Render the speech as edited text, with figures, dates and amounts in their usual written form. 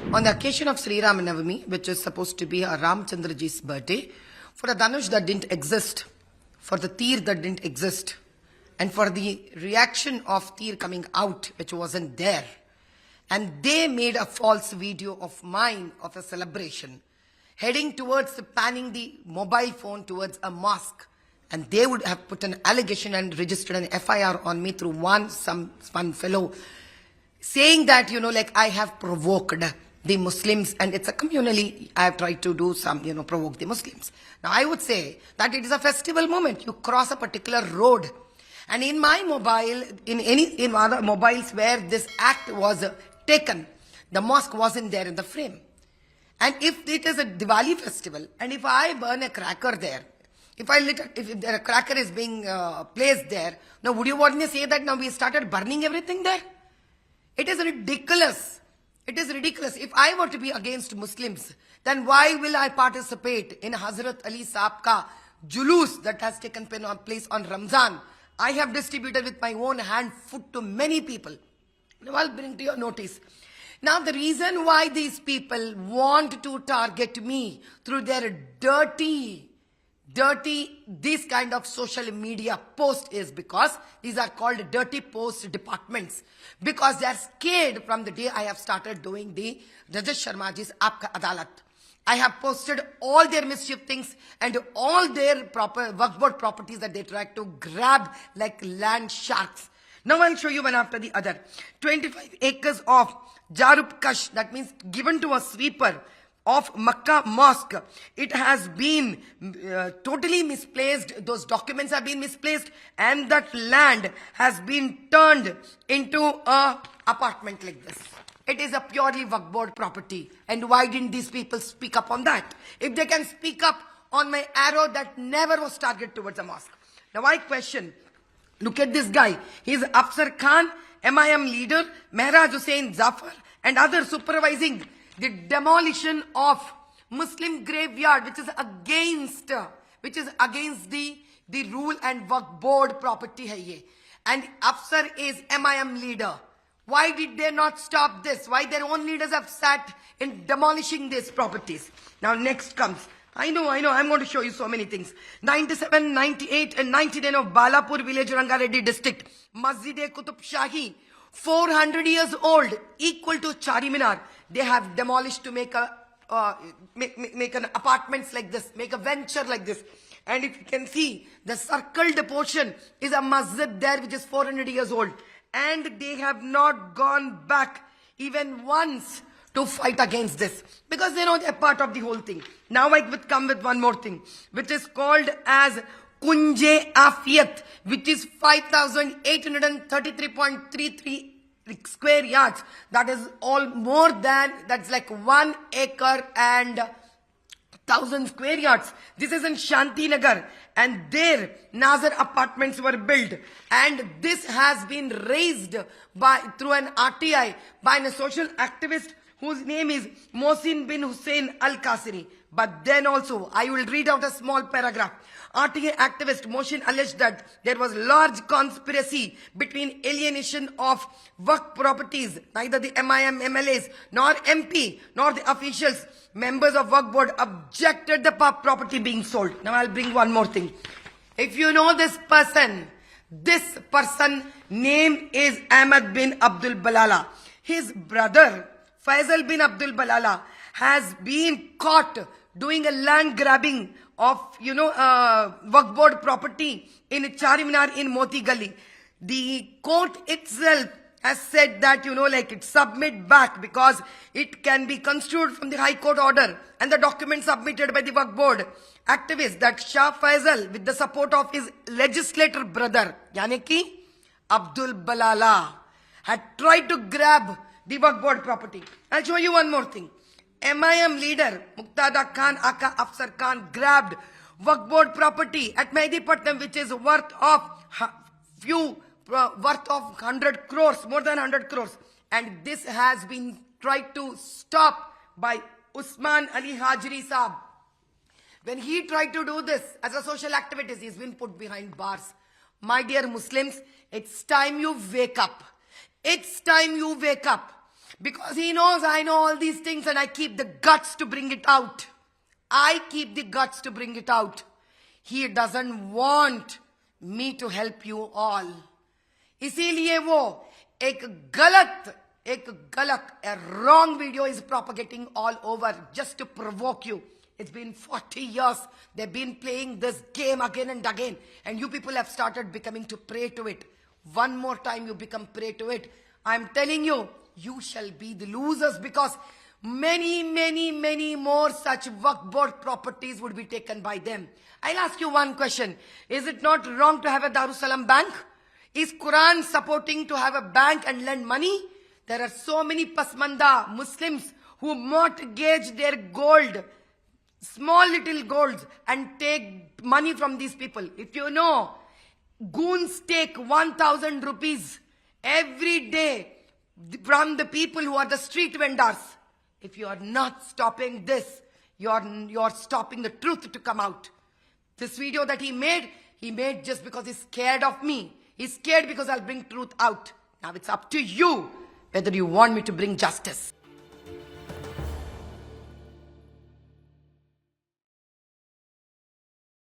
On the occasion of Sri Ramanavami, which is supposed to be a Ramchandraji's birthday, for a Dhanush that didn't exist, for the Tir that didn't exist, and for the reaction of Tir coming out, which wasn't there, and they made a false video of mine of a celebration, heading towards panning the mobile phone towards a mosque, and they would have put an allegation and registered an FIR on me through one fellow, saying that, like I have provoked the Muslims, and it's a communally, I have tried to do some, provoke the Muslims. Now I would say that it is a festival moment. You cross a particular road, and in my mobile, in other mobiles where this act was taken, the mosque wasn't there in the frame. And if it is a Diwali festival, and if I burn a cracker there, if a cracker is being placed there, now would you want me to say that now we started burning everything there? It is ridiculous. It is ridiculous. If I were to be against Muslims, then why will I participate in Hazrat Ali Saab ka julus that has taken place on Ramzan? I have distributed with my own hand food to many people. Now I'll bring to your notice. Now the reason why these people want to target me through their dirty, this kind of social media post is because these are called dirty post departments. Because they are scared from the day I have started doing the Rajesh Sharmaji's Aapka Adalat. I have posted all their mischief things and all their proper Waqf Board properties that they try to grab like land sharks. Now I'll show you one after the other. 25 acres of Jarub Kash, that means given to a sweeper of Makkah Mosque. It has been totally misplaced. Those documents have been misplaced, and that land has been turned into a apartment like this. It is a purely Waqf Board property. And why didn't these people speak up on that? If they can speak up on my arrow that never was targeted towards a mosque. Now I question, look at this guy. He's Afsar Khan, MIM leader, Mehraj Hussain Zafar, and others supervising the demolition of Muslim graveyard, which is against the rule and Waqf Board property hai ye. And Afsar is MIM leader. Why did they not stop this? Why their own leaders have sat in demolishing these properties? Now next comes, I know, I'm going to show you so many things. 97, 98 and 99 of Balapur village, Rangareddy district. Masjid-e-Qutub Shahi, 400 years old, equal to Charminar. They have demolished to make an apartments like this, make a venture like this. And if you can see, the circled portion is a masjid there which is 400 years old. And they have not gone back even once to fight against this, because they know they're part of the whole thing. Now I would come with one more thing, which is called as Kunje Afiyat, which is 5,833.33 square yards. That is all more than, that's like 1 acre and 1,000 square yards. This is in Shantinagar, and there Nazar apartments were built, and this has been raised through an RTI by a social activist whose name is Mohsin bin Hussein Al-Qasiri. But then also, I will read out a small paragraph. RTA activist Mohsin alleged that there was large conspiracy between alienation of Waqf properties. Neither the MIM MLAs, nor MP, nor the officials, members of Waqf Board objected the property being sold. Now I'll bring one more thing. If you know this person name is Ahmad bin Abdul Balala. His brother, Faisal bin Abdul Balala, has been caught doing a land grabbing of, Waqf Board property in Charminar in Moti Gali. The court itself has said that, it submit back because it can be construed from the High Court order and the document submitted by the Waqf Board activist that Shah Faisal, with the support of his legislator brother, yani ki Abdul Balala, had tried to grab the Waqf Board property. I'll show you one more thing. MIM leader Muqtada Khan aka Afsar Khan grabbed Waqf Board property at Mehdipatnam, which is worth of 100 crores, more than 100 crores. And this has been tried to stop by Usman Ali Hajri Saab. When he tried to do this as a social activist, he's been put behind bars. My dear Muslims, it's time you wake up. It's time you wake up. Because he knows I know all these things and I keep the guts to bring it out. I keep the guts to bring it out. He doesn't want me to help you all. इसीलिए वो एक गलत, a wrong video is propagating all over just to provoke you. It's been 40 years. They've been playing this game again and again. And you people have started becoming to prey to it. One more time you become prey to it. I'm telling you, you shall be the losers because many more such Waqf board properties would be taken by them. I'll ask you one question. Is it not wrong to have a Darussalam bank? Is Quran supporting to have a bank and lend money? There are so many Pasmanda Muslims who mortgage their gold, small little golds, and take money from these people. If you know, goons take 1,000 rupees every day from the people who are the street vendors. If you are not stopping this, you're stopping the truth to come out. This video that he made just because he's scared of me. He's scared because I'll bring truth out. Now it's up to you whether you want me to bring justice.